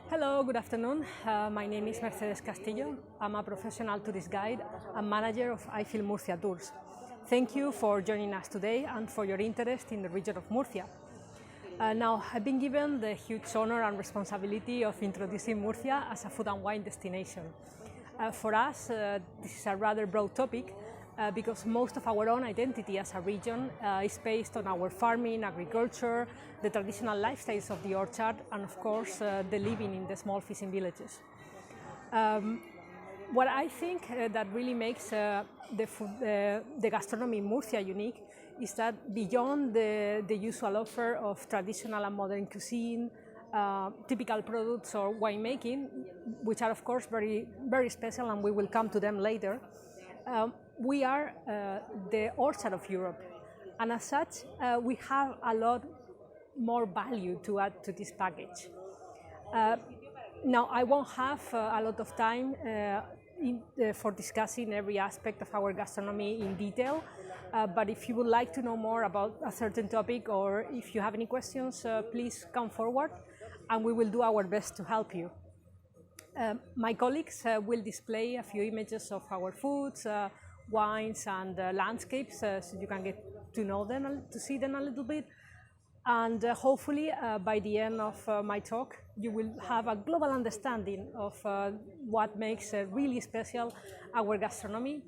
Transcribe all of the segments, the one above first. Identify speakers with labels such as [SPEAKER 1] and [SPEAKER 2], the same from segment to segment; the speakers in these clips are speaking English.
[SPEAKER 1] Hello, good afternoon. My name is Mercedes Castillo. I'm a professional tourist guide and manager of iFeelMurcia Tours. Thank you for joining us today and for your interest in the region of Murcia. Now, I've been given the huge honor and responsibility of introducing Murcia as a food and wine destination. For us, this is a rather broad topic because most of our own identity as a region is based on our farming, agriculture, the traditional lifestyles of the orchard, and of course the living in the small fishing villages. What I think that really makes the gastronomy in Murcia unique is that beyond the usual offer of traditional and modern cuisine, typical products or winemaking, which are of course very special and we will come to them later, we are the orchard of Europe, and as such we have a lot more value to add to this package. Now, I won't have a lot of time for discussing every aspect of our gastronomy in detail, but if you would like to know more about a certain topic or if you have any questions, please come forward and we will do our best to help you. My colleagues will display a few images of our foods, wines and landscapes, so you can get to know them, to see them a little bit. And hopefully by the end of my talk, you will have a global understanding of what makes really special our gastronomy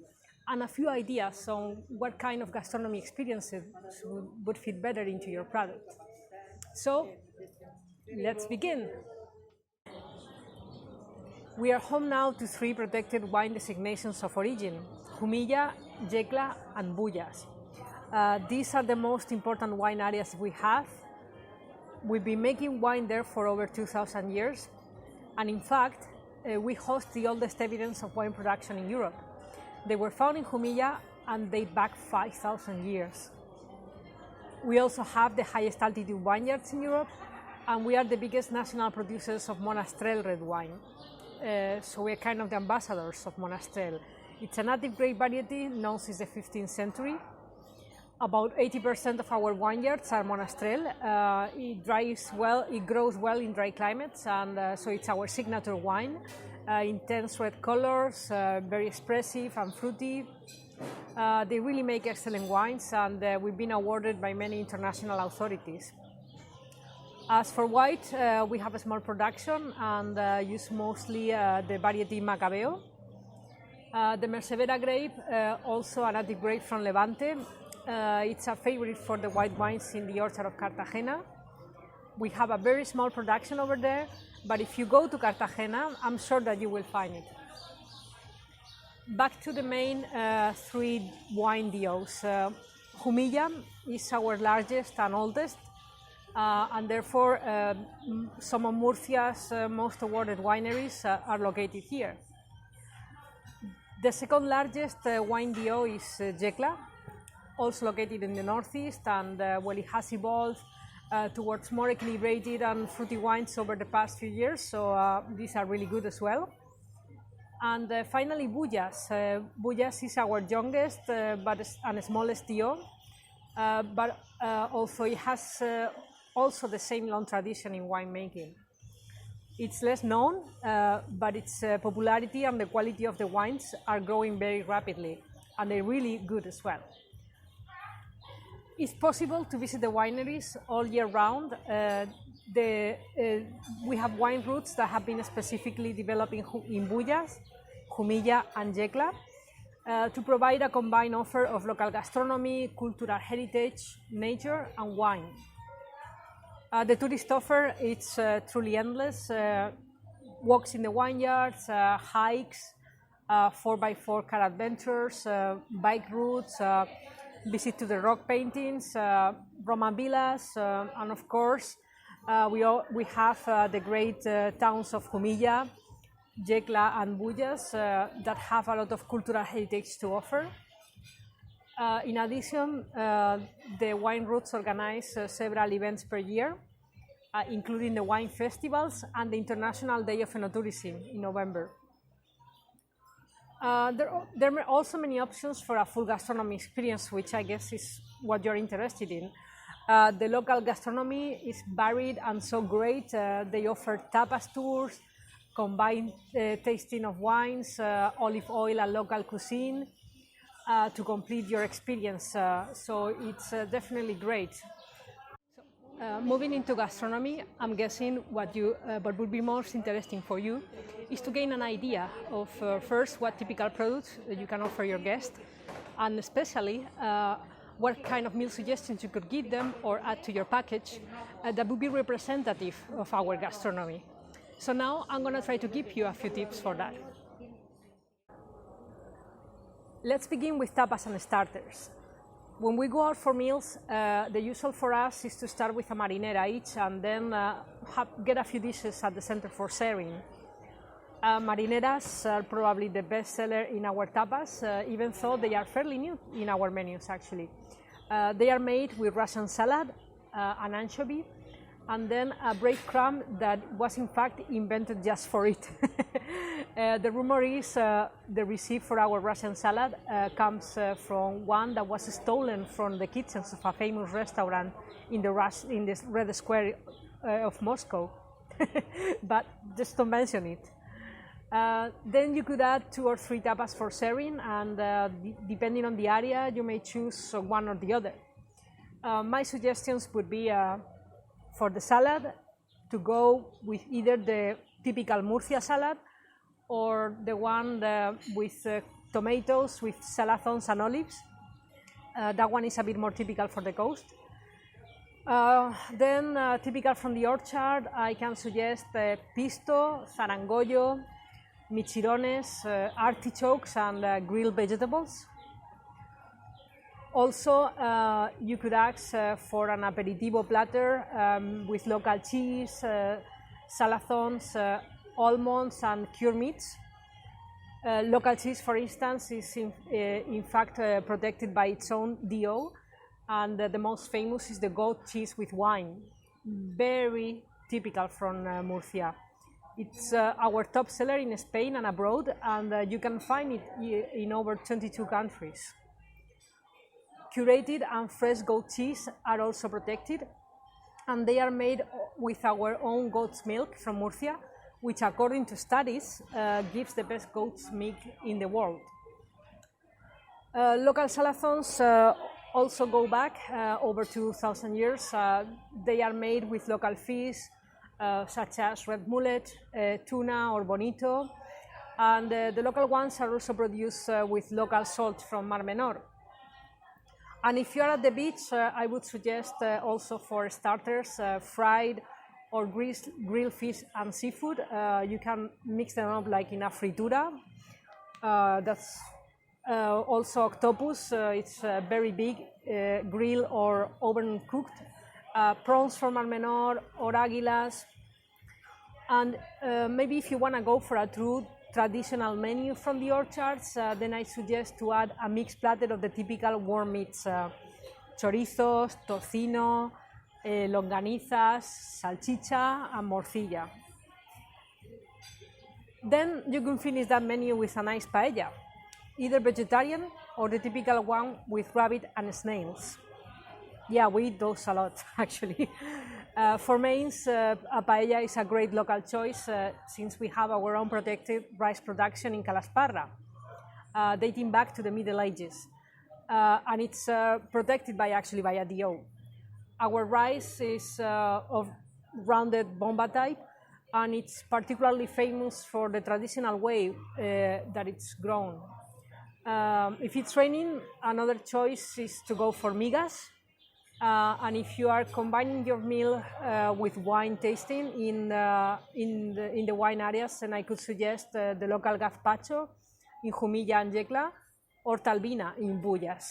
[SPEAKER 1] and a few ideas on what kind of gastronomy experiences would fit better into your product. So let's begin. We are home now to three protected wine designations of origin: Jumilla, Yecla and Bullas. These are the most important wine areas we have. We've been making wine there for over 2,000 years, and in fact, we host the oldest evidence of wine production in Europe. They were found in Jumilla and date back 5,000 years. We also have the highest altitude vineyards in Europe, and we are the biggest national producers of Monastrell red wine. So we're kind of the ambassadors of Monastrell. It's a native grape variety known since the 15th century. About 80% of our vineyards are Monastrell. It grows well in dry climates, and so it's our signature wine. Intense red colors, very expressive and fruity. They really make excellent wines, and we've been awarded by many international authorities. As for white, we have a small production and use mostly the variety Macabeo. The Persevera grape, also a native grape from Levante. It's a favorite for the white wines in the orchard of Cartagena. We have a very small production over there, but if you go to Cartagena, I'm sure that you will find it. Back to the main three wine DOs. Jumilla is our largest and oldest, and therefore some of Murcia's most awarded wineries are located here. The second largest wine DO is Yecla, also located in the northeast, and it has evolved towards more equilibrated and fruity wines over the past few years, so these are really good as well. And finally, Bullas. Bullas is our youngest and smallest DO, but also it has also the same long tradition in winemaking. It's less known, but its popularity and the quality of the wines are growing very rapidly, and they're really good as well. It's possible to visit the wineries all year round. We have wine routes that have been specifically developed in Bullas, Jumilla and Yecla to provide a combined offer of local gastronomy, cultural heritage, nature and wine. The tourist offer is truly endless. Walks in the vineyards, hikes, 4x4 car adventures, bike routes, visit to the rock paintings, Roman villas, and of course we have the great towns of Jumilla, Yecla and Bullas that have a lot of cultural heritage to offer. In addition, the wine routes organize several events per year, including the wine festivals and the International Day of Enotourism in November. There are also many options for a full gastronomy experience, which I guess is what you're interested in. The local gastronomy is varied and so great. They offer tapas tours, combined tasting of wines, olive oil and local cuisine to complete your experience. So it's definitely great. Moving into gastronomy, I'm guessing what would be most interesting for you is to gain an idea of first what typical products you can offer your guests, and especially what kind of meal suggestions you could give them or add to your package that would be representative of our gastronomy. So now I'm going to try to give you a few tips for that. Let's begin with tapas and starters. When we go out for meals, the usual for us is to start with a marinera each and then get a few dishes at the center for sharing. Marineras are probably the best seller in our tapas, even though they are fairly new in our menus actually. They are made with Russian salad, an anchovy, and then a breadcrumb that was in fact invented just for it. The rumor is the receipt for our Russian salad comes from one that was stolen from the kitchens of a famous restaurant in the Red Square of Moscow. But just to mention it. Then you could add 2 or 3 tapas for sharing, and depending on the area, you may choose one or the other. My suggestions would be for the salad to go with either the typical Murcia salad or the one with tomatoes with salazons and olives. That one is a bit more typical for the coast. Then typical from the orchard, I can suggest pisto, zarangollo, michirones, artichokes and grilled vegetables. Also, you could ask for an aperitivo platter with local cheese, salazons, almonds and cured meats. Local cheese, for instance, is in fact protected by its own DO, and the most famous is the goat cheese with wine, very typical from Murcia. It's our top seller in Spain and abroad, and you can find it in over 22 countries. Curated and fresh goat cheese are also protected, and they are made with our own goat's milk from Murcia, which according to studies gives the best goat's milk in the world. Local salazons also go back over 2,000 years. They are made with local fish such as red mullet, tuna or bonito, and the local ones are also produced with local salt from Mar Menor. And if you are at the beach, I would suggest also for starters fried or grilled fish and seafood. You can mix them up like in a fritura. That's also octopus. It's very big, grilled or oven cooked. Prawns from Mar Menor or aguilas. And maybe if you want to go for a true traditional menu from the orchards, then I suggest to add a mixed platter of the typical warm meats, chorizos, tocino, longanizas, salchicha and morcilla. Then you can finish that menu with a nice paella, either vegetarian or the typical one with rabbit and snails. Yeah, we eat those a lot actually. For mains, a paella is a great local choice since we have our own protected rice production in Calasparra, dating back to the Middle Ages, and it's protected by a DO. Our rice is of rounded bomba type, and it's particularly famous for the traditional way that it's grown. If it's raining, another choice is to go for migas. And if you are combining your meal with wine tasting in the wine areas, then I could suggest the local gazpacho in Jumilla and Yecla, or talbina in Bullas.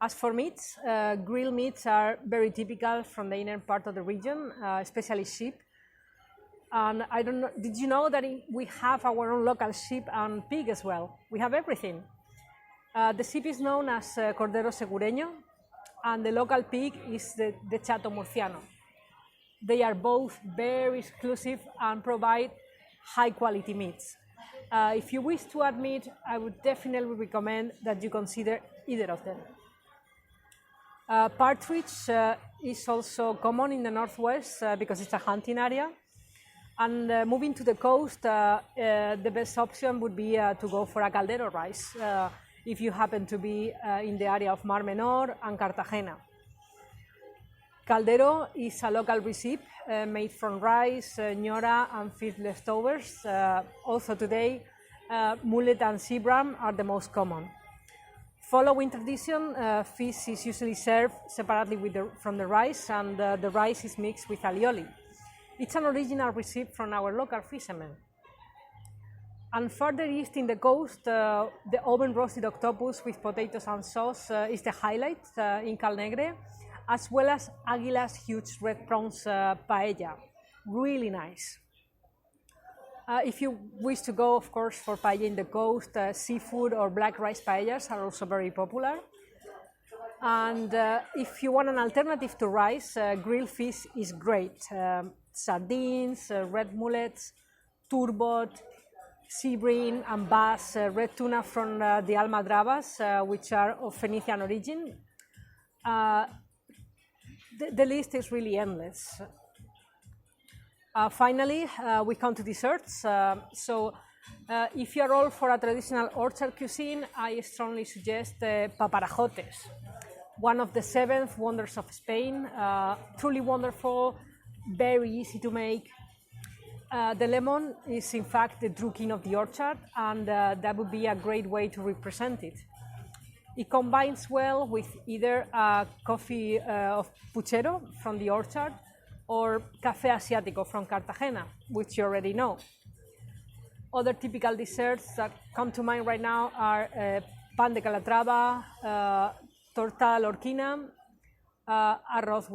[SPEAKER 1] As for meats, grilled meats are very typical from the inner part of the region, especially sheep. And I don't know, did you know that we have our own local sheep and pig as well? We have everything. The sheep is known as Cordero Segureño, and the local pig is the Chato Murciano. They are both very exclusive and provide high quality meats. If you wish to add meat, I would definitely recommend that you consider either of them. Partridge is also common in the northwest because it's a hunting area. And moving to the coast, the best option would be to go for a caldero rice if you happen to be in the area of Mar Menor and Cartagena. Caldero is a local recipe made from rice, ñora, and fish leftovers. Also today, mullet and sea bram are the most common. Following tradition, fish is usually served separately from the rice, and the rice is mixed with alioli. It's an original recipe from our local fishermen. And further east in the coast, the oven roasted octopus with potatoes and sauce is the highlight in Calnegre, as well as Aguila's huge red prawns paella. Really nice. If you wish to go, of course, for paella in the coast, seafood or black rice paellas are also very popular. And if you want an alternative to rice, grilled fish is great. Sardines, red mullets, turbot, sea bream and bass, red tuna from the Almadrabas, which are of Phoenician origin. The list is really endless. Finally, we come to desserts. If you are all for a traditional orchard cuisine, I strongly suggest paparajotes, one of the 7 wonders of Spain. Truly wonderful, very easy to make. The lemon is in fact the true king of the orchard, and that would be a great way to represent it. It combines well with either coffee of puchero from the orchard or café asiático from Cartagena, which you already know. Other typical desserts that come to mind right now are pan de calatrava, torta lorquina, arroz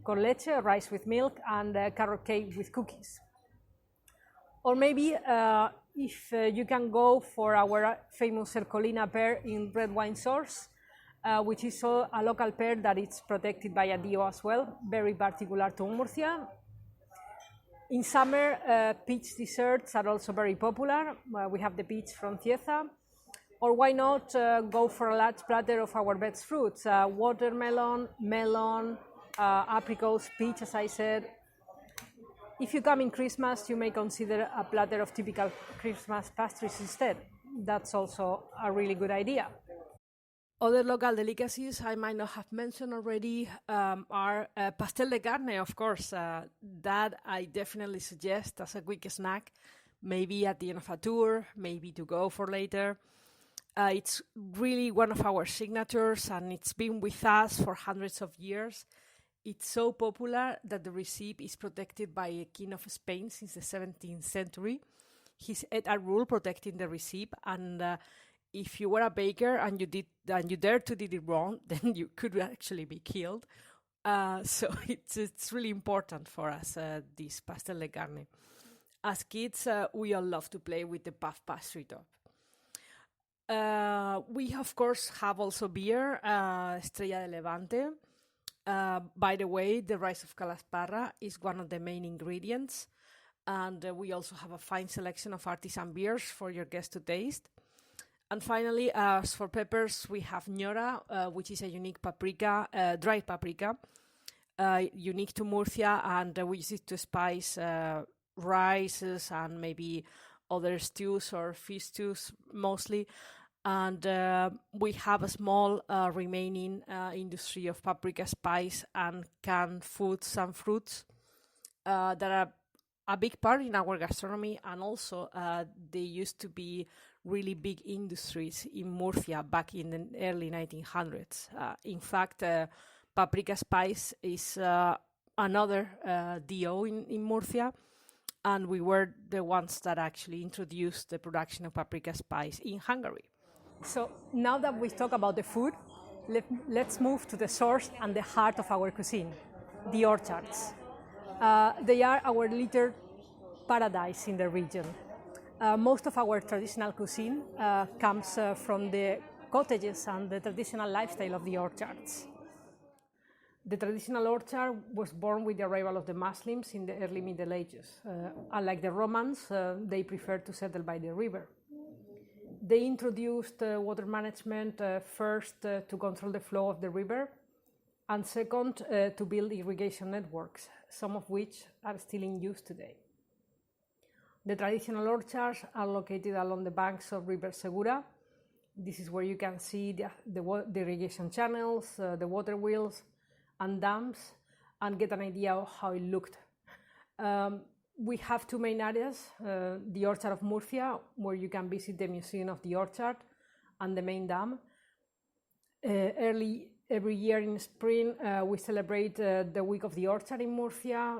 [SPEAKER 1] con leche, rice with milk, and carrot cake with cookies. Or maybe if you can go for our famous Ercolina pear in red wine sauce, which is a local pear that is protected by a DO as well, very particular to Murcia. In summer, peach desserts are also very popular. We have the peach from Cieza. Or why not go for a large platter of our best fruits, watermelon, melon, apricots, peach, as I said. If you come in Christmas, you may consider a platter of typical Christmas pastries instead. That's also a really good idea. Other local delicacies I might not have mentioned already are pastel de carne, of course. That I definitely suggest as a quick snack, maybe at the end of a tour, maybe to go for later. It's really one of our signatures, and it's been with us for hundreds of years. It's so popular that the recipe is protected by a king of Spain since the 17th century. He's had a rule protecting the recipe, and if you were a baker and you dared to do it wrong, then you could actually be killed. So it's really important for us, this pastel de carne. As kids, we all love to play with the puff pastry top. We, of course, have also beer, Estrella de Levante. By the way, the rice of Calasparra is one of the main ingredients. And we also have a fine selection of artisan beers for your guests to taste. And finally, as for peppers, we have ñora, which is a unique paprika, dried paprika, unique to Murcia, and we use it to spice rices and maybe other stews or fish stews mostly. And we have a small remaining industry of paprika spice and canned foods and fruits that are a big part in our gastronomy, and also they used to be really big industries in Murcia back in the early 1900s. In fact, paprika spice is another DO in Murcia, and we were the ones that actually introduced the production of paprika spice in Hungary. So now that we've talked about the food, let's move to the source and the heart of our cuisine, the orchards. They are our little paradise in the region. Most of our traditional cuisine comes from the cottages and the traditional lifestyle of the orchards. The traditional orchard was born with the arrival of the Muslims in the early Middle Ages. Unlike the Romans, they preferred to settle by the river. They introduced water management first to control the flow of the river, and second, to build irrigation networks, some of which are still in use today. The traditional orchards are located along the banks of River Segura. This is where you can see the irrigation channels, the water wheels and dams, and get an idea of how it looked. We have two main areas, the Orchard of Murcia, where you can visit the Museum of the Orchard, and the main dam. Every year in spring, we celebrate the Week of the Orchard in Murcia.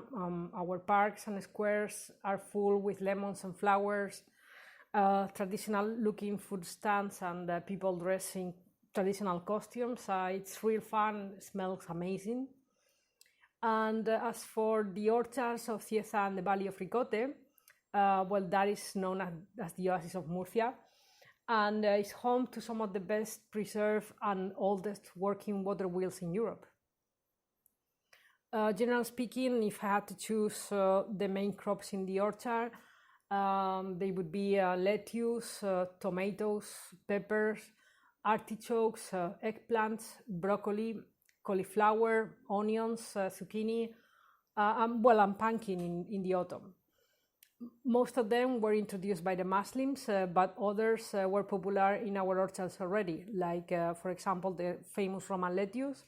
[SPEAKER 1] Our parks and squares are full with lemons and flowers, traditional looking food stands, and people dressed in traditional costumes. It's real fun, it smells amazing. And as for the orchards of Cieza and the Valley of Ricote, well, that is known as the Oasis of Murcia, and is home to some of the best preserved and oldest working water wheels in Europe. Generally speaking, if I had to choose the main crops in the orchard, they would be lettuce, tomatoes, peppers, artichokes, eggplants, broccoli, cauliflower, onions, zucchini, and pumpkin in the autumn. Most of them were introduced by the Muslims, but others were popular in our orchards already, like, for example, the famous Roman lettuce.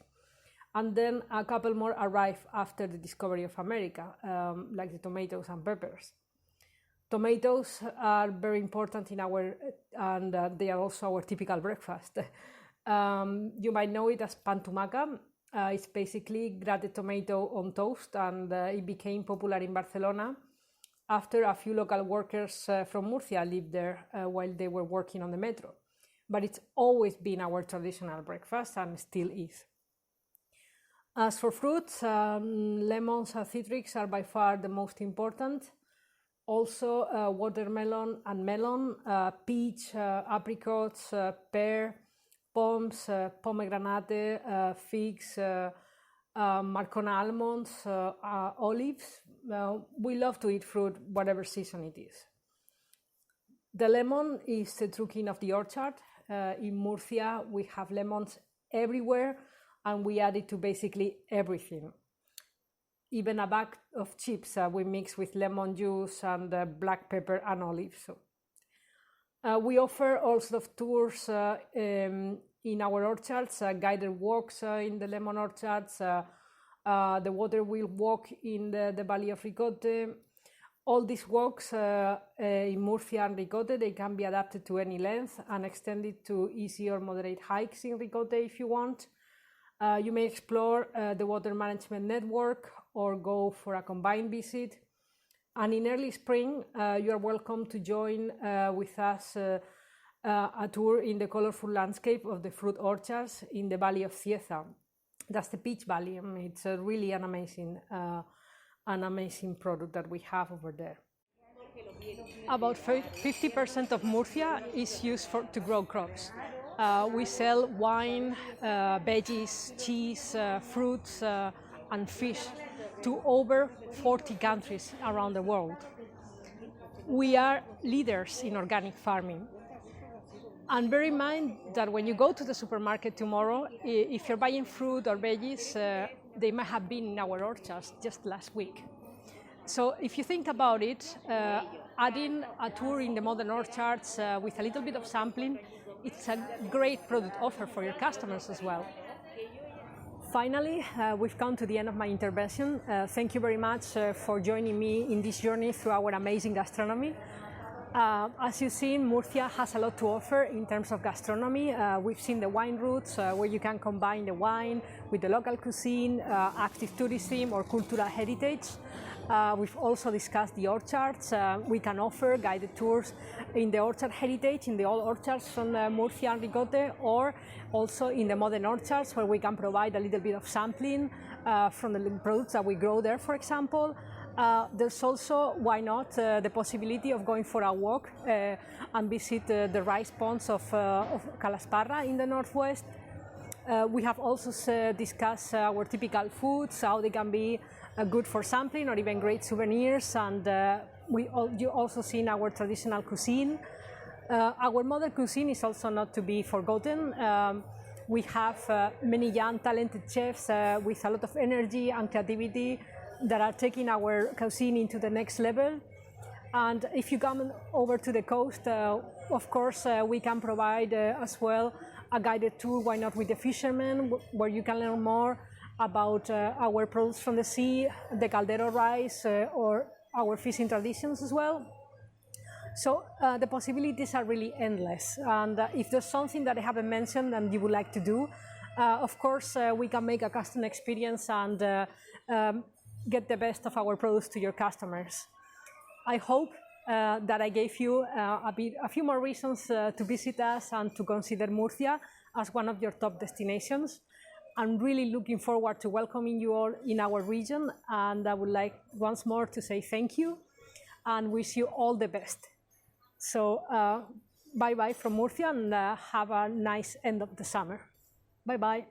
[SPEAKER 1] And then a couple more arrived after the discovery of America, like the tomatoes and peppers. Tomatoes are very important in and they are also our typical breakfast. You might know it as pan tumaca. It's basically grated tomato on toast, and it became popular in Barcelona after a few local workers from Murcia lived there while they were working on the metro. But it's always been our traditional breakfast and still is. As for fruits, lemons and citrus are by far the most important. Also watermelon and melon, peach, apricots, pear, pomes, pomegranate, figs, Marcona almonds, olives. We love to eat fruit whatever season it is. The lemon is the true king of the orchard. In Murcia we have lemons everywhere, and we add it to basically everything. Even a bag of chips we mix with lemon juice and black pepper and olives. So, we offer all sorts of tours in our orchards, guided walks in the lemon orchards, the water wheel walk in the Valley of Ricote. All these walks in Murcia and Ricote, they can be adapted to any length and extended to easy or moderate hikes in Ricote if you want. You may explore the water management network or go for a combined visit. And in early spring, you are welcome to join with us a tour in the colorful landscape of the fruit orchards in the Valley of Cieza. That's the Peach Valley. I mean, it's really an amazing product that we have over there. About 50% of Murcia is used to grow crops. We sell wine, veggies, cheese, fruits, and fish to over 40 countries around the world. We are leaders in organic farming. And bear in mind that when you go to the supermarket tomorrow, if you're buying fruit or veggies, they might have been in our orchards just last week. So if you think about it, adding a tour in the modern orchards with a little bit of sampling, it's a great product offer for your customers as well. Finally, we've come to the end of my intervention. Thank you very much for joining me in this journey through our amazing gastronomy. As you've seen, Murcia has a lot to offer in terms of gastronomy. We've seen the wine routes where you can combine the wine with the local cuisine, active tourism or cultural heritage. We've also discussed the orchards. We can offer guided tours in the orchard heritage, in the old orchards from Murcia and Ricote, or also in the modern orchards where we can provide a little bit of sampling from the products that we grow there, for example. There's also, why not, the possibility of going for a walk and visit the rice ponds of Calasparra in the northwest. We have also discussed our typical foods, how they can be good for sampling or even great souvenirs, and you also seen our traditional cuisine. Our modern cuisine is also not to be forgotten. We have many young, talented chefs with a lot of energy and creativity that are taking our cuisine into the next level. And if you come over to the coast, of course, we can provide as well a guided tour, why not with the fishermen, where you can learn more about our products from the sea, the caldero rice, or our fishing traditions as well. So the possibilities are really endless. And if there's something that I haven't mentioned and you would like to do, of course, we can make a custom experience and get the best of our products to your customers. I hope that I gave you a few more reasons to visit us and to consider Murcia as one of your top destinations. I'm really looking forward to welcoming you all in our region, and I would like once more to say thank you and wish you all the best. So bye-bye from Murcia, and have a nice end of the summer. Bye-bye.